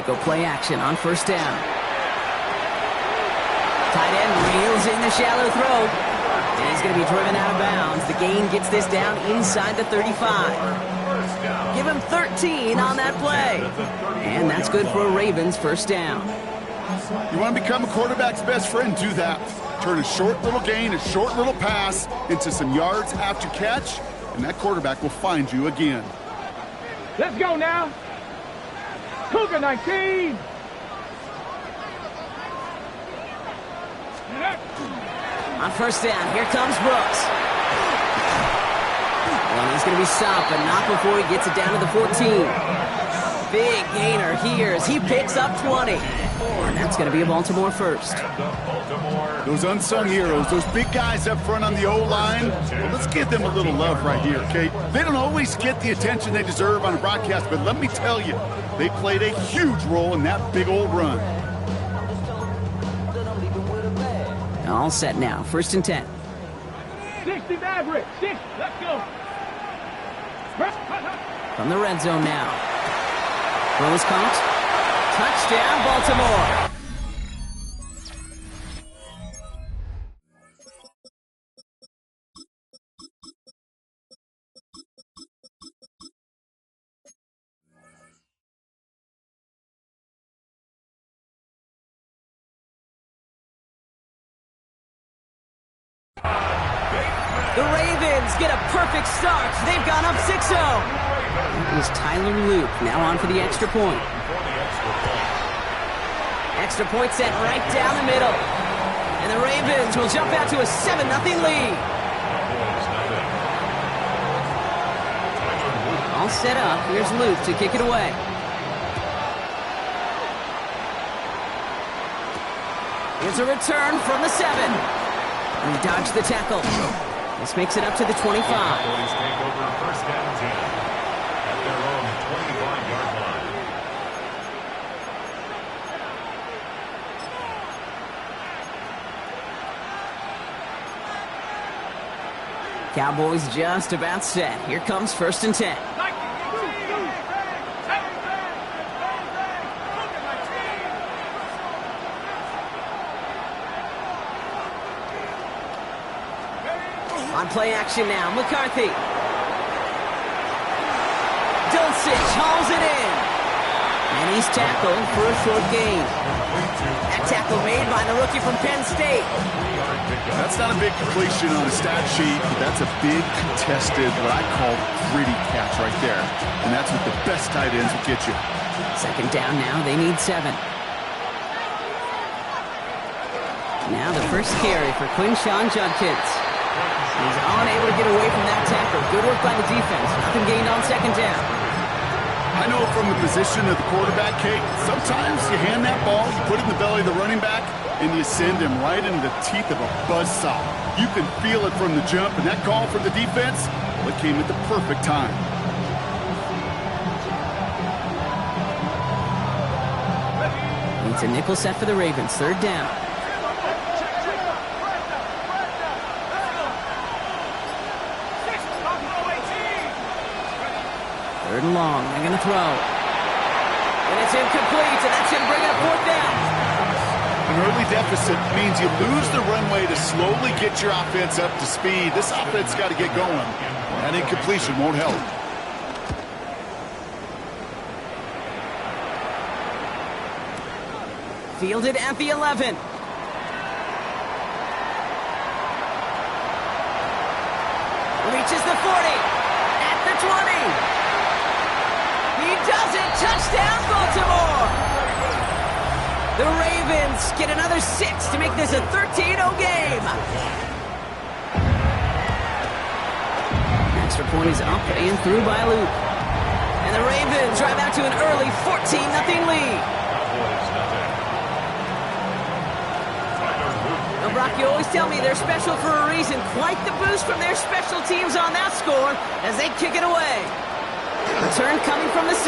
go play action on first down. Tight end reels in the shallow throw. And he's going to be driven out of bounds. The gain gets this down inside the 35. Give him 13 on that play. And that's good for a Ravens first down. You want to become a quarterback's best friend, do that. Turn a short little gain, a short little pass into some yards after catch, and that quarterback will find you again. Let's go now. Cougar 19. On first down, here comes Brooks. And he's going to be stopped, but not before he gets it down to the 14. Big gainer here as he picks up 20. And that's going to be a Baltimore first. Those unsung heroes, those big guys up front on the O-line, well, let's give them a little love right here, okay? They don't always get the attention they deserve on a broadcast, but let me tell you, they played a huge role in that big old run. All set now, first and 10. 60 Maverick, 6, let's go. From the red zone now. Throw is caught. Touchdown, Baltimore. The Ravens get a perfect start. They've gone up 6-0. It was Tyler Luke now on for the extra point. Extra point set right down the middle. And the Ravens will jump out to a 7-0 lead. All set up. Here's Luke to kick it away. Here's a return from the 7. And he dodged the tackle. This makes it up to the 25. Cowboys take over first down 10 at their own 25-yard line. Cowboys just about set. Here comes first and 10. On play action now, McCarthy. Dulcich hauls it in. And he's tackled for a short gain. That tackle made by the rookie from Penn State. That's not a big completion on a stat sheet, but that's a big contested, what I call gritty catch right there. And that's what the best tight ends will get you. Second down now, they need 7. Now the first carry for Quinshawn Judkins. He's unable to get away from that tackle. Good work by the defense. Nothing gained on second down. I know from the position of the quarterback, Kate, sometimes you hand that ball, you put it in the belly of the running back, and you send him right into the teeth of a buzzsaw. You can feel it from the jump, and that call from the defense, well, it came at the perfect time. It's a nickel set for the Ravens. Third down. Third and long, they're going to throw. And it's incomplete, and that's going to bring up fourth down. An early deficit means you lose the runway to slowly get your offense up to speed. This offense got to get going. That incompletion won't help. Fielded at the 11. Reaches the 40. At the 20. He does it! Touchdown, Baltimore! The Ravens get another 6 to make this a 13-0 game. Extra point is up and through by Luke. And the Ravens drive out to an early 14-0 lead. Now, Brock, you always tell me they're special for a reason. Quite the boost from their special teams on that score as they kick it away. Return coming from the 6.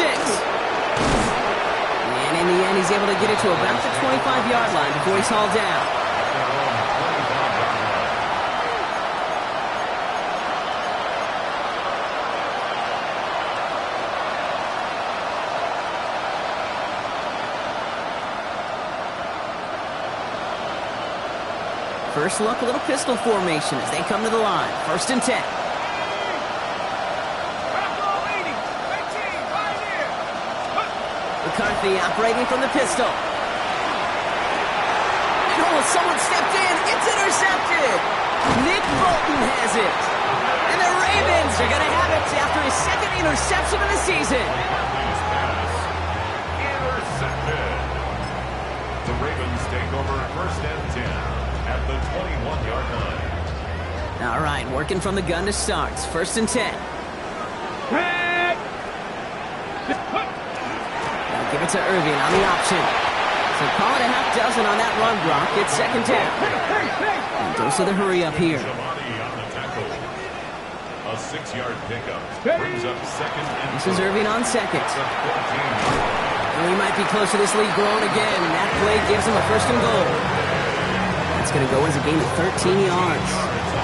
And in the end, he's able to get it to about the 25-yard line before he's hauled down. First look, a little pistol formation as they come to the line. 1st and 10. McCarthy operating from the pistol. Oh, someone stepped in. It's intercepted. Nick Bolton has it. And the Ravens are going to have it after his 2nd interception of the season. Intercepted. The Ravens take over 1st and 10 at the 21-yard line. All right, working from the gun to start. 1st and 10. Now give it to Irving on the option. So call it a half dozen on that run block. It's 2nd down. And dose of the hurry up here. Giamatti on the tackle. A 6-yard pickup brings up 2nd and This is Irving on 2nd. It's a 14-yard. And we might be close to this lead growing again. That play gives him a 1st and goal. That's going to go as a gain of 13 yards.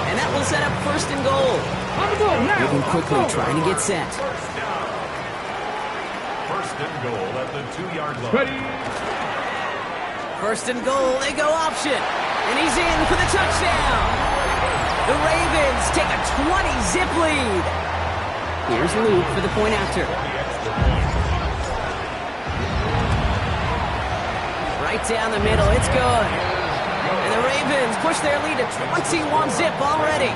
And that will set up 1st and goal. Moving quickly, trying to get set. 1st and goal at the 2-yard line. Ready. 1st and goal, they go option. And he's in for the touchdown. The Ravens take a 20-zip lead. Here's Luke for the point after. Right down the middle, it's good. And the Ravens push their lead to 21-zip already.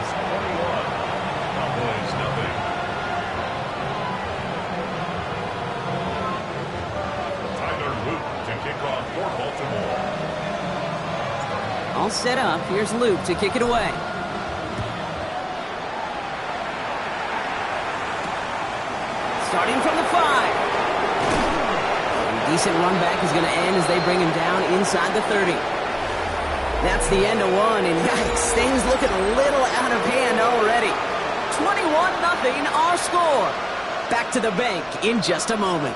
Cowboys nothing. Tyler Luke to kick off for Baltimore. All set up. Here's Luke to kick it away. Starting from the 5. A decent run back is going to end as they bring him down inside the 30. That's the end of one, and yikes, things looking a little out of hand already. 21-0 our score. Back to the bank in just a moment.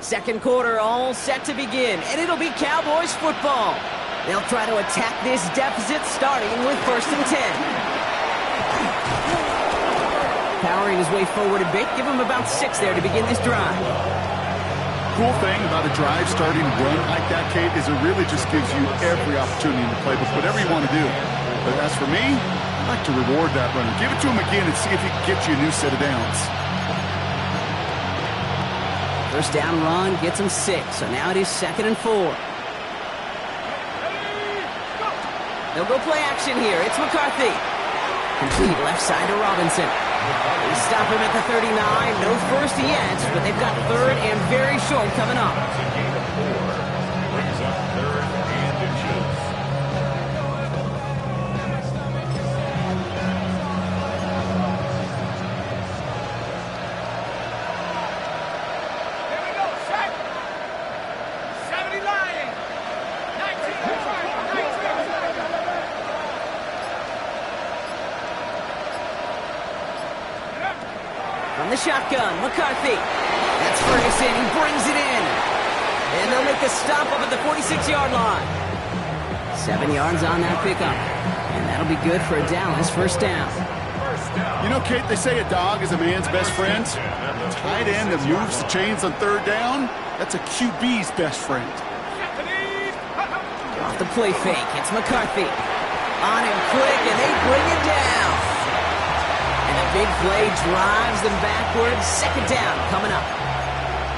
2nd quarter all set to begin, and it'll be Cowboys football. They'll try to attack this deficit starting with 1st and 10. Powering his way forward a bit, give him about 6 there to begin this drive. Cool thing about a drive starting run like that, Kate, is it really just gives you every opportunity in the playbook, whatever you want to do. But as for me, I like to reward that runner. Give it to him again and see if he can get you a new set of downs. 1st down run gets him 6, so now it is 2nd and 4. They'll go play action here. It's McCarthy. Complete left side to Robinson. They stop him at the 39. No 1st yet, but they've got 3rd and very short coming up. It's a gain of 4. Brings up 3rd and inches. Here we go. Set. 70 Lions. 19. From the shotgun, McCarthy. That's Ferguson. He brings it in. And they'll make the stop up at the 46-yard line. 7 yards on that pickup. And that'll be good for a Dallas 1st down. You know, Kate, they say a dog is a man's best friend. Tight end that moves the chains on 3rd down, that's a QB's best friend. Off the play fake, it's McCarthy. On him quick, and they bring it down. And a big play drives them backwards. 2nd down coming up.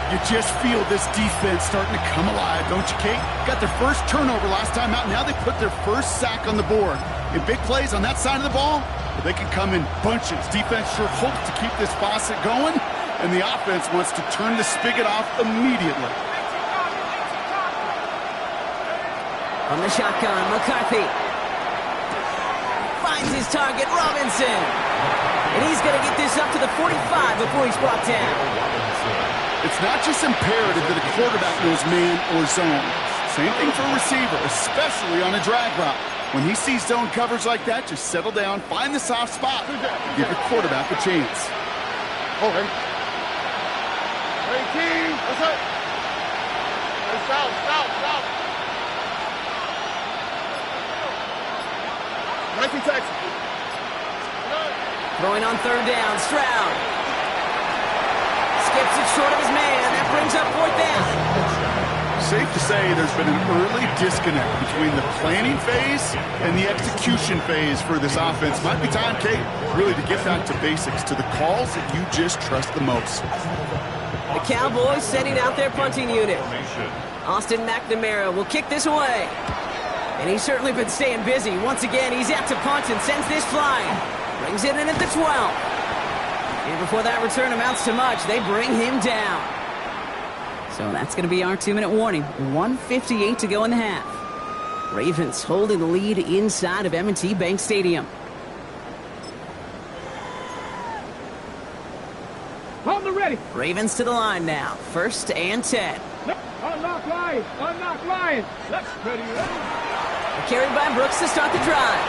You just feel this defense starting to come alive, don't you, Kate? Got their 1st turnover last time out. Now they put their 1st sack on the board. In big plays on that side of the ball, they can come in bunches. Defense sure hopes to keep this faucet going, and the offense wants to turn the spigot off immediately. From the shotgun, McCarthy. Finds his target, Robinson. And he's going to get this up to the 45 before he's brought down. It's not just imperative that a quarterback knows man or zone. Same thing for a receiver, especially on a drag route. When he sees zone coverage like that, just settle down, find the soft spot, give your quarterback a chance. Hold him. 18, that's it. South. Nike Texas. Throwing on 3rd down, Stroud. Skips it short of his man. That brings up 4th down. safe to say there's been an early disconnect between the planning phase and the execution phase for this offense. Might be time, Kate, really to get back to basics, to the calls that you just trust the most. The Cowboys sending out their punting unit. Austin McNamara will kick this away. And he's certainly been staying busy. Once again, he's out to punt and sends this flying. Brings it in at the 12. And before that return amounts to much, they bring him down. So that's going to be our 2-minute warning. 1:58 to go in the half. Ravens holding the lead inside of M&T Bank Stadium. Hold the ready. Ravens to the line now. 1st and 10. Unlock Lions. Unlock Lions. Let's ready. Carried by Brooks to start the drive.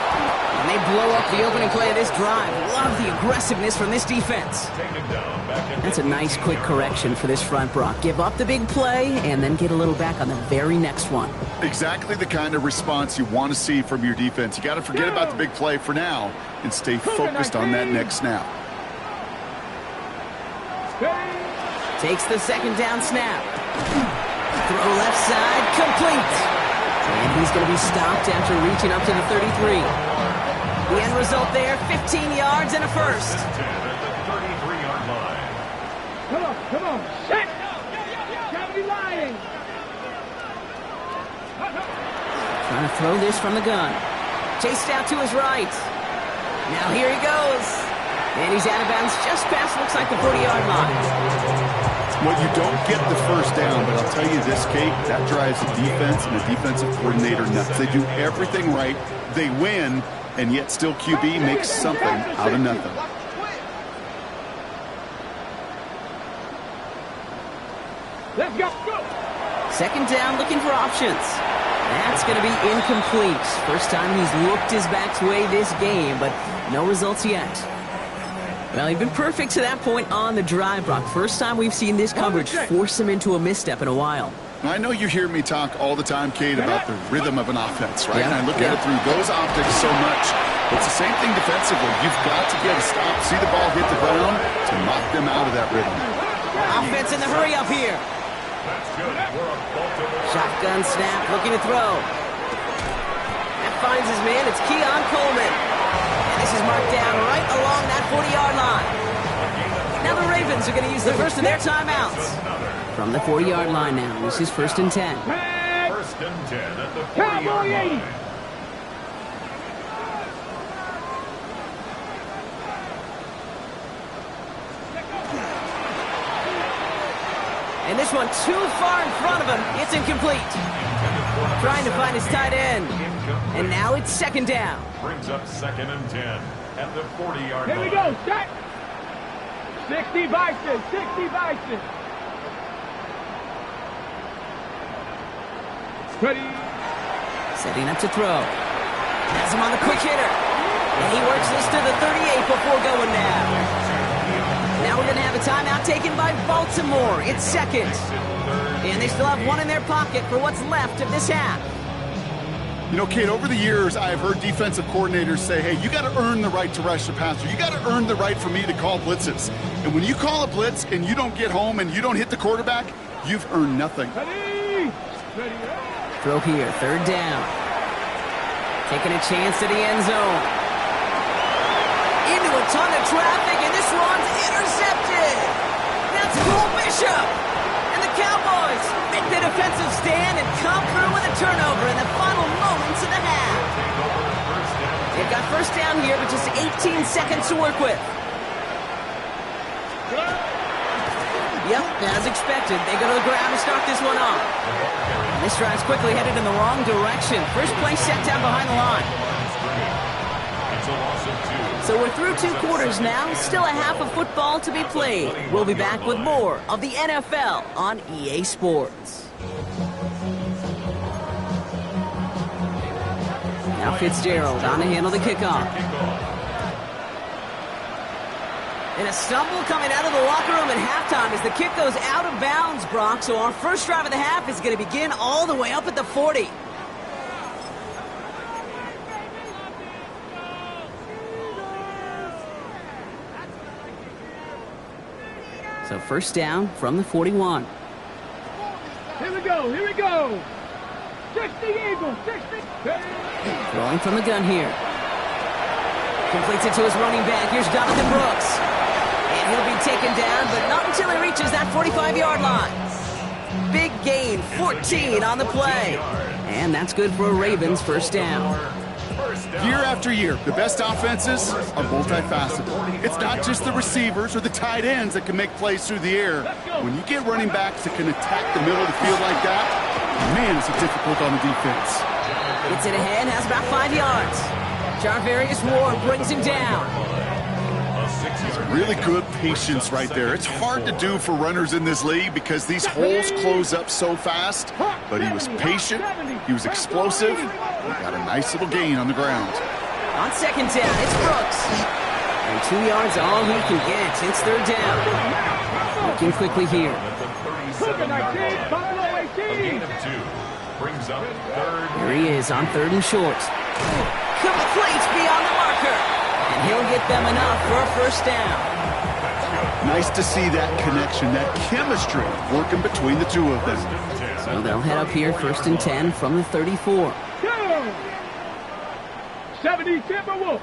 And they blow up the opening play of this drive. Love the aggressiveness from this defense. That's a nice quick correction for this front, Brock. Give up the big play and then get a little back on the very next one. Exactly the kind of response you want to see from your defense. You got to forget about the big play for now and stay focused on that next snap. Takes the 2nd down snap. Throw left side, complete. And he's going to be stopped after reaching up to the 33. The end result there, 15 yards and a first. Come on. Set. Cavity Lions. Trying to throw this from the gun. Chased out to his right. Now here he goes. And he's out of bounds just past, looks like the 40-yard line. Well, you don't get the first down, but I'll tell you this, Kate, that drives the defense and the defensive coordinator nuts. They do everything right. They win, and yet still QB makes something out of nothing. Let's go. 2nd down, looking for options. That's going to be incomplete. First time he's looked his back way this game, but no results yet. Well, he'd been perfect to that point on the drive, Brock. First time we've seen this coverage force him into a misstep in a while. I know you hear me talk all the time, Kate, about the rhythm of an offense, right? Yeah, and I look at it through those optics so much. It's the same thing defensively. You've got to get a stop, see the ball hit the ground to knock them out of that rhythm. Offense in the hurry up here. Shotgun snap, looking to throw. That finds his man. It's Keon Coleman. And this is marked down right along that 40-yard line. Now the Ravens are going to use the first of their timeouts. From the 40-yard line now, this is 1st and 10. 1st and 10 at the 40-yard line. And this one too far in front of him. It's incomplete. Trying to find his tight end. And now it's 2nd down. Brings up 2nd and 10 at the 40-yard line. Here we go. Set. 60 Bison. 60 Bison. Ready. Setting up to throw. Has him on the quick hitter. And he works this to the 38 before going down. Now we're going to have a timeout taken by Baltimore. It's 2nd. And they still have one in their pocket for what's left of this half. You know, Kate, over the years, I've heard defensive coordinators say, hey, you got to earn the right to rush the passer. You got to earn the right for me to call blitzes. And when you call a blitz and you don't get home and you don't hit the quarterback, you've earned nothing. Ready. Ready. Throw here, 3rd down. Taking a chance to the end zone. Into a ton of traffic, and this one's intercepted. That's Cole Bishop. And the Cowboys make the defensive stand and come through with a turnover in the final moments of the half. They've got 1st down here, but just 18 seconds to work with. Yep, as expected, they go to the ground to start this one off. And this drive's quickly headed in the wrong direction. First play set down behind the line. So we're through 2 quarters now. Still a half of football to be played. We'll be back with more of the NFL on EA Sports. Now Fitzgerald on to handle the kickoff. And a stumble coming out of the locker room at halftime as the kick goes out of bounds, Brock. So our first drive of the half is going to begin all the way up at the 40. So 1st down from the 41. Here we Here we go. 60 Eagles, 60. Throwing from the gun here. Completes it to his running back. Here's Jonathan Brooks. And he'll be taken down, but not until he reaches that 45-yard line. Big gain, 14 on the play. And that's good for a Ravens first down. Year after year, the best offenses are multifaceted. It's not just the receivers or the tight ends that can make plays through the air. When you get running backs that can attack the middle of the field like that, man, is it difficult on the defense. Gets it ahead, has about 5 yards. Jarvarius Ward brings him down. Really good patience right there. It's hard to do for runners in this league because these holes close up so fast. But he was patient, he was explosive, he got a nice little gain on the ground. On second down, it's Brooks. And 2 yards all he can get. It's third down. Looking quickly here. Here he is on third and short. Complete beyond the marker. And he'll get them enough for a first down. Nice to see that connection, that chemistry working between the two of them. So they'll head up here first and 10 from the 34. 70 Timberwolves.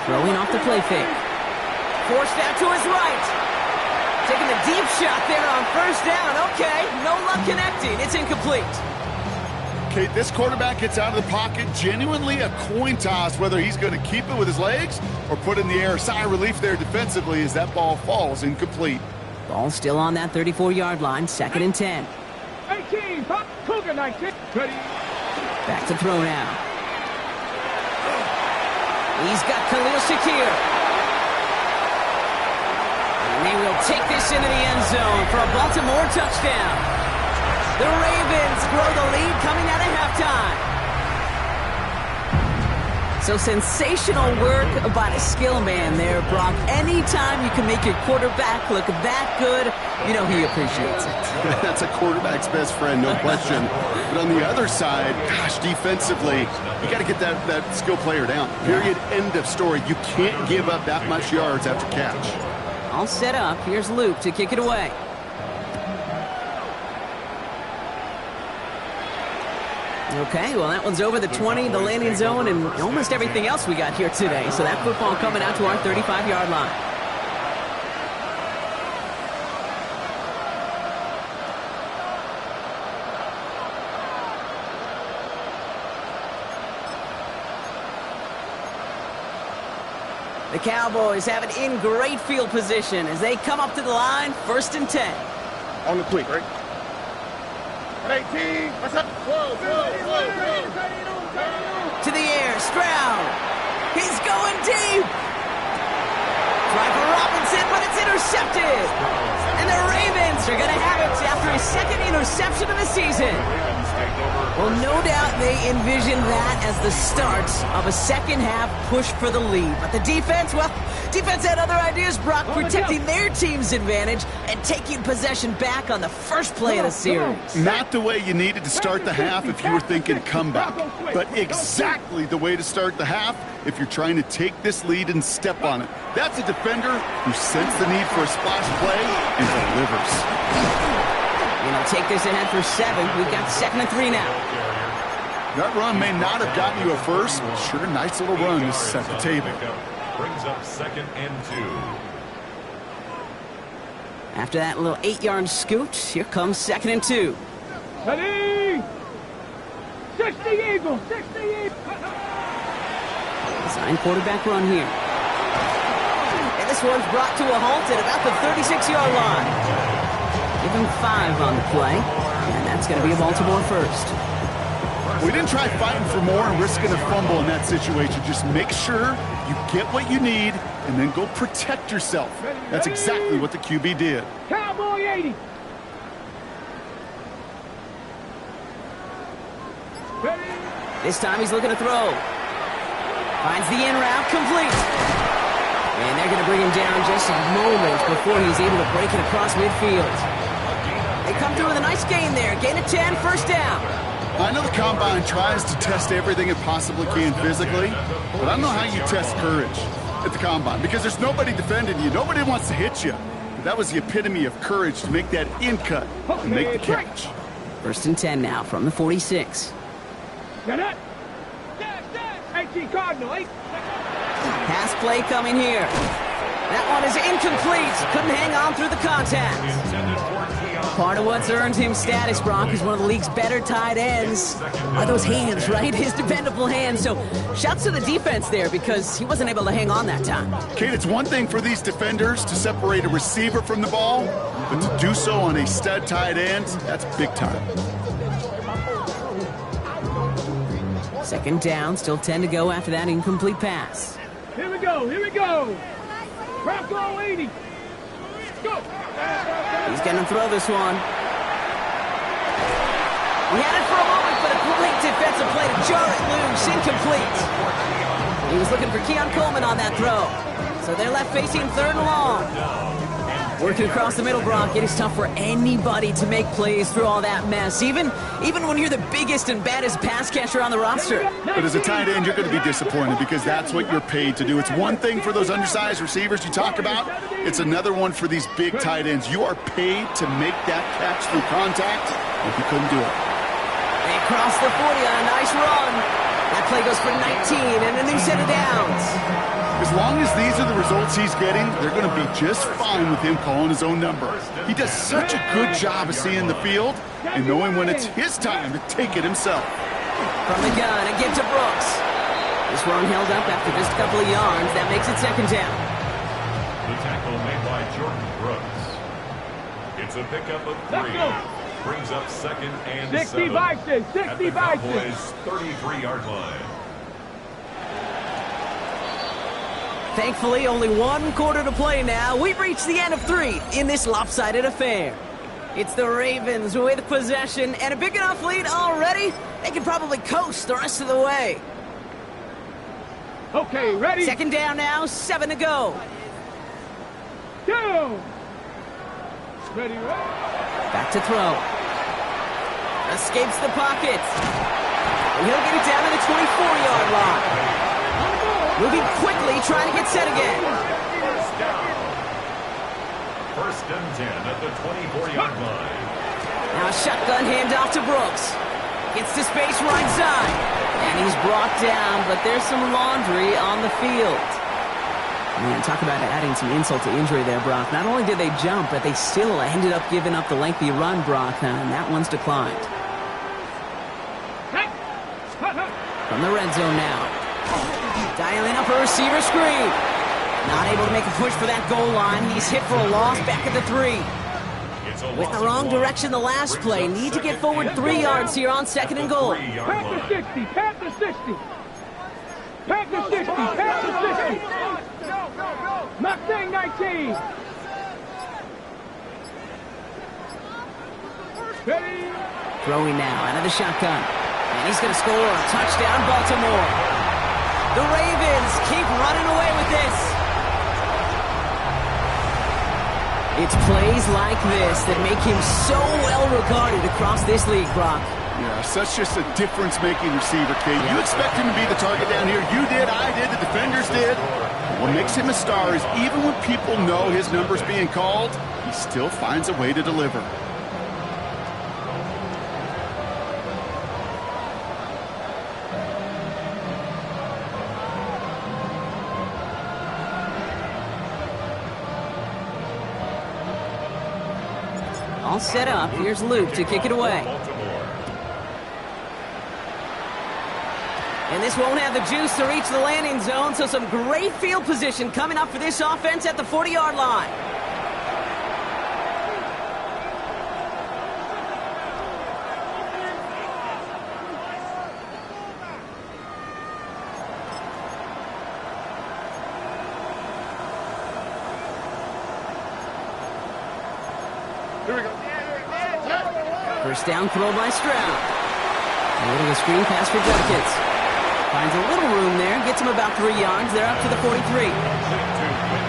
Throwing off the play fake. Forced out to his right. Taking the deep shot there on first down. Okay, no luck connecting. It's incomplete. Okay, this quarterback gets out of the pocket, genuinely a coin toss whether he's going to keep it with his legs or put it in the air. Sigh of relief there defensively as that ball falls incomplete. Ball still on that 34-yard line, second and 10. 18, Cougar 19. Ready. Back to throw now. He's got Khalil Shakir. And they will take this into the end zone for a Baltimore touchdown. The Ravens grow the lead coming out of halftime. So sensational work by the skill man there, Brock. Anytime you can make your quarterback look that good, you know he appreciates it. That's a quarterback's best friend, no question. But on the other side, gosh, defensively, you got to get that skill player down. Period, end of story. You can't give up that much yards after catch. All set up. Here's Luke to kick it away. Okay, well, that one's over the 20, the landing zone, and almost everything else we got here today. So that football coming out to our 35-yard line. The Cowboys have it in great field position as they come up to the line, first and 10. On the quick, right? 18. What's up? Whoa. To the air, Stroud. He's going deep. Try for Robinson, but it's intercepted. And the Ravens are going to have it after his second interception of the season. Well, no doubt they envisioned that as the start of a second-half push for the lead. But the defense, well, defense had other ideas, Brock, protecting their team's advantage and taking possession back on the first play of the series. Not the way you needed to start the half if you were thinking comeback, but exactly the way to start the half if you're trying to take this lead and step on it. That's a defender who sensed the need for a splash play and delivers. And he'll take this ahead for 7. We've got second and 3 now. That run may not have gotten you a first, but sure, nice little run to set the table. Brings up second and 2. After that little 8-yard scoot, here comes second and 2. Ready. 60 Eagles, 60 Eagles. Design quarterback run here. And this one's brought to a halt at about the 36-yard line. Give him 5 on the play, and that's going to be a Baltimore first. We didn't try fighting for more and risking a fumble in that situation. Just make sure you get what you need and then go protect yourself. That's exactly what the QB did. Cowboy 80. This time he's looking to throw. Finds the in route, complete. And they're going to bring him down just a moment before he's able to break it across midfield. They come through with a nice gain there. Gain of 10, first down. I know the Combine tries to test everything it possibly can physically, but I don't know how you test courage. at the combine because there's nobody defending you. Nobody wants to hit you. But that was the epitome of courage to make that in cut and make the catch. 1st and 10 now from the 46. Get it? 18 Cardinal, 8. Pass play coming here. That one is incomplete. Couldn't hang on through the contact. Part of what's earned him status, Brock, is one of the league's better tight ends. Are those hands, right? His dependable hands. So shouts to the defense there because he wasn't able to hang on that time. Kate, it's one thing for these defenders to separate a receiver from the ball, but to do so on a stud tight end, that's big time. 2nd down, still 10 to go after that incomplete pass. Here we go, here we go. Bronco 80. Go. He's going to throw this one. He had it for a moment, but a great defensive play to jar it loose. Incomplete. He was looking for Keon Coleman on that throw. So they're left facing 3rd and long. Working across the middle, Brock, it is tough for anybody to make plays through all that mess, even when you're the biggest and baddest pass catcher on the roster. But as a tight end, you're going to be disappointed because that's what you're paid to do. It's one thing for those undersized receivers you talk about. It's another one for these big tight ends. You are paid to make that catch through contact, and you couldn't do it. They cross the 40 on a nice run. That play goes for 19 and a new set of downs. As long as these are the results he's getting, they're going to be just fine with him calling his own number. He does such a good job of seeing the field and knowing when it's his time to take it himself. From the gun, and give to Brooks. This one held up after just a couple of yards. That makes it 2nd down. The tackle made by Jordan Brooks. It's a pickup of 3. Brings up 2nd and 7. 60 Bison, 60 At the Cowboys' 33-yard line. Thankfully, only 1 quarter to play now. We've reached the end of 3 in this lopsided affair. It's the Ravens with possession and a big enough lead already. They can probably coast the rest of the way. Okay, ready? 2nd down now, 7 to go. Down. Ready, ready. Back to throw. Escapes the pocket. And he'll get it down to the 24-yard line. Moving quickly, trying to get set again. 1st and 10 at the 24-yard line. Now a shotgun handoff to Brooks. Gets to space right side. And he's brought down, but there's some laundry on the field. Man, talk about adding some insult to injury there, Brock. Not only did they jump, but they still ended up giving up the lengthy run, Brock, and that one's declined. From the red zone now. Dialing up a receiver screen. Not able to make a push for that goal line. He's hit for a loss back at the 3. Went the wrong direction the last play. Need to get forward 3 yards here on 2nd and goal. Pack to 60, pack to 60. Pack to 60, pack to 60. Mustang 19. Ready. Throwing now out of the shotgun. And he's going to score a touchdown, Baltimore. The Ravens keep running away with this. It's plays like this that make him so well regarded across this league, Brock. Yeah, such just a difference-making receiver, Kate. You expect him to be the target down here. You did, I did, the defenders did. What makes him a star is even when people know his number's being called, he still finds a way to deliver. All set up. Here's Luke to kick it away. And this won't have the juice to reach the landing zone, so some great field position coming up for this offense at the 40-yard line. Here we go. 1st down throw by Stroud. A little screen pass for Judkins. Finds a little room there, gets him about 3 yards. They're up to the 43.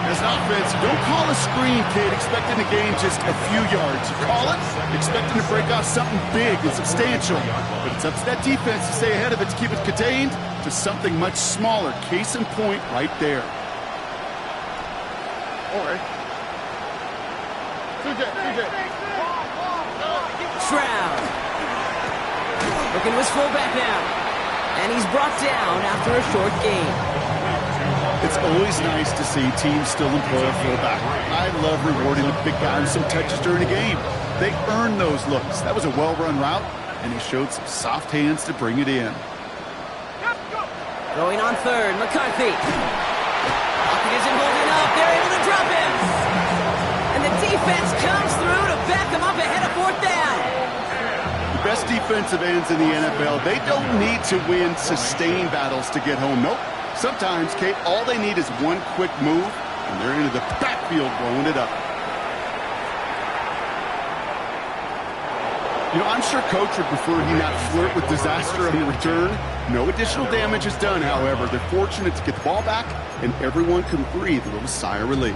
As an offense, don't call a screen, kid, expecting to gain just a few yards. You call it, expecting to break off something big and substantial. But it's up to that defense to stay ahead of it, to keep it contained to something much smaller. Case in point right there. All right. CJ. Shroud. Looking to his fullback now. And he's brought down after a short gain. It's always nice to see teams still employ a fullback. I love rewarding the big guy with some touches during a game. They earn those looks. That was a well-run route, and he showed some soft hands to bring it in. Going on third, McCarthy. Pocket isn't holding up. They're able to drop him. And the defense comes through to back him up ahead of fourth down. The best defensive ends in the NFL, they don't need to win sustained battles to get home. Nope. Sometimes, Kate, all they need is one quick move, and they're into the backfield blowing it up. You know, I'm sure Coach would prefer he not flirt with disaster on the return. No additional damage is done, however. They're fortunate to get the ball back, and everyone can breathe a little sigh of relief.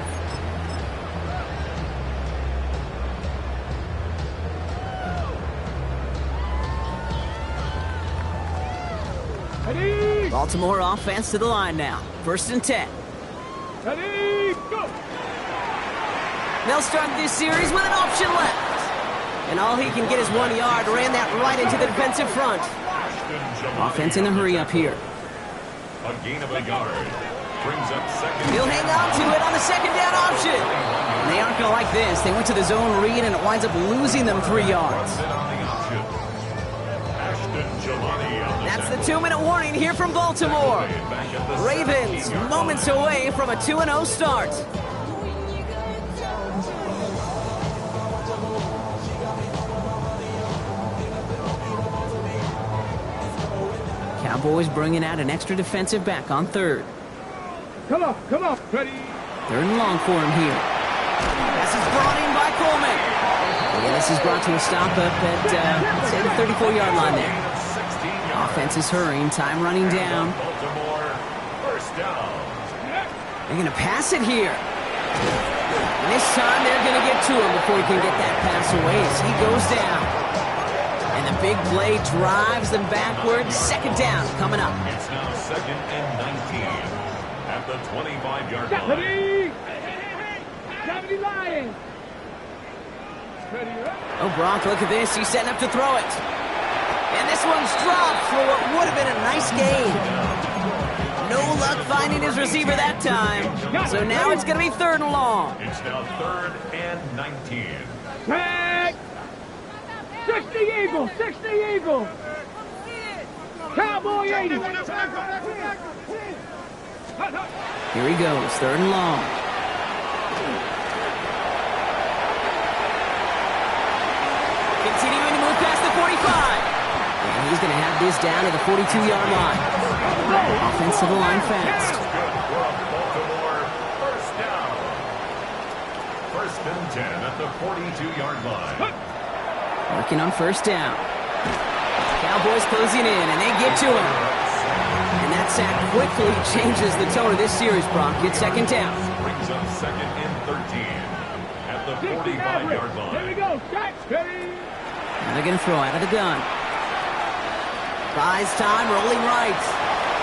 Ready? Baltimore offense to the line now. 1st and 10. Ready? Go! They'll start this series with an option left. And all he can get is 1 yard. Ran that right into the defensive front. Offense in the hurry up here. A gain of a yard. Brings up second. He'll hang on to it on the 2nd down option. And they aren't going to like this. They went to the zone read, and it winds up losing them 3 yards. That's the 2-minute warning here from Baltimore. Ravens moments away from a 2-0 start. Cowboys bringing out an extra defensive back on third. Come on. Ready? 3rd and long for him here. Pass is brought in by Coleman. And this is brought to a stop up at, say, the 34-yard line there. Offense is hurrying, time running down. Baltimore, first down. They're going to pass it here. And this time they're going to get to him before he can get that pass away as he goes down. And the big play drives them backwards. 2nd down coming up. It's now 2nd and 19 at the 25-yard line. Ready? Gravity Lions! Ready? Oh, Brock, look at this. He's setting up to throw it. And this one's dropped for what would have been a nice gain. No luck finding his receiver that time. So now it's going to be 3rd and long. It's now 3rd and 19. Tag! 60 Eagle! 60 Eagle! Cowboy 80! Here he goes, 3rd and long. Continuing to move past the 45. And he's going to have this down to the 42-yard line. Offensive line fast. Baltimore, first down. 1st and 10 at the 42-yard line. Working on 1st down. Cowboys closing in, and they get to him. And that sack quickly changes the tone of this series, Brock. Get 2nd down. Brings up 2nd and 13 at the 45-yard line. Here we go. Catch. Ready? And they're going to throw out of the gun. Buys time, rolling right.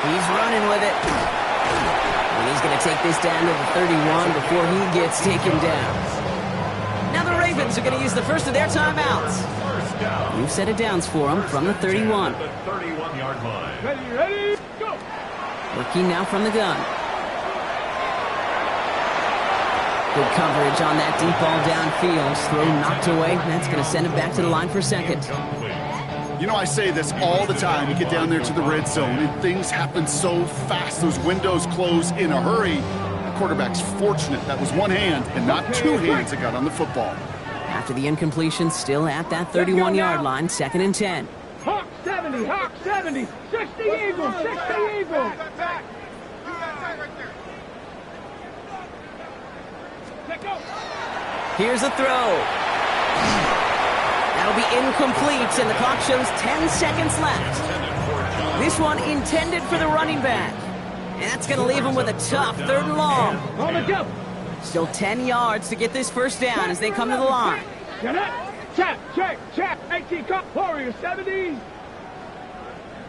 He's running with it. And he's going to take this down to the 31 before he gets taken down. Now the Ravens are going to use the first of their timeouts. First down. New set of downs for them from the 31. At the 31-yard line. Ready? Go! Working now from the gun. Good coverage on that deep ball downfield. Throw knocked away. That's going to send him back to the line for 2nd. You know, I say this all the time. You get down there to the red zone, and things happen so fast. Those windows close in a hurry. The quarterback's fortunate that was one hand and not 2 hands that got on the football. After the incompletion, still at that 31-yard line, 2nd and 10. Hawk 70, Hawk 70, 60 Eagle, 60 Eagle. Let go. Here's a throw. That'll be incomplete, and the clock shows 10 seconds left. This one intended for the running back. And that's going to leave him with a tough 3rd and long. On the go. Still 10 yards to get this first down as they come to the line. Get it. Check. 18, Cup Warrior, 70.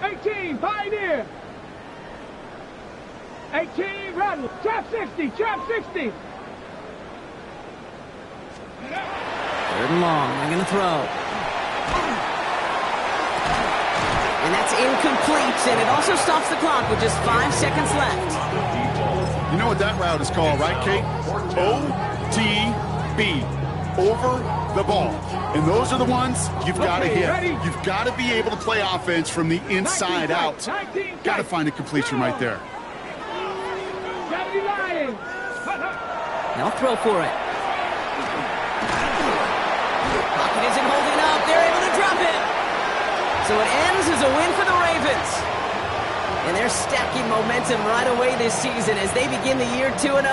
18, Pioneer. 18, Rattle. Trap 60. Third and long. They're going to throw. And that's incomplete, and it also stops the clock with just 5 seconds left. You know what that route is called, right, Kate? OTB. Over the ball. And those are the ones you've got to hit. Ready? You've got to be able to play offense from the inside out. Got to find a completion right there. They'll throw for it. Pocket isn't holding up. They're able to drop it. So it ends as a win for the Ravens. And they're stacking momentum right away this season as they begin the year 2-0.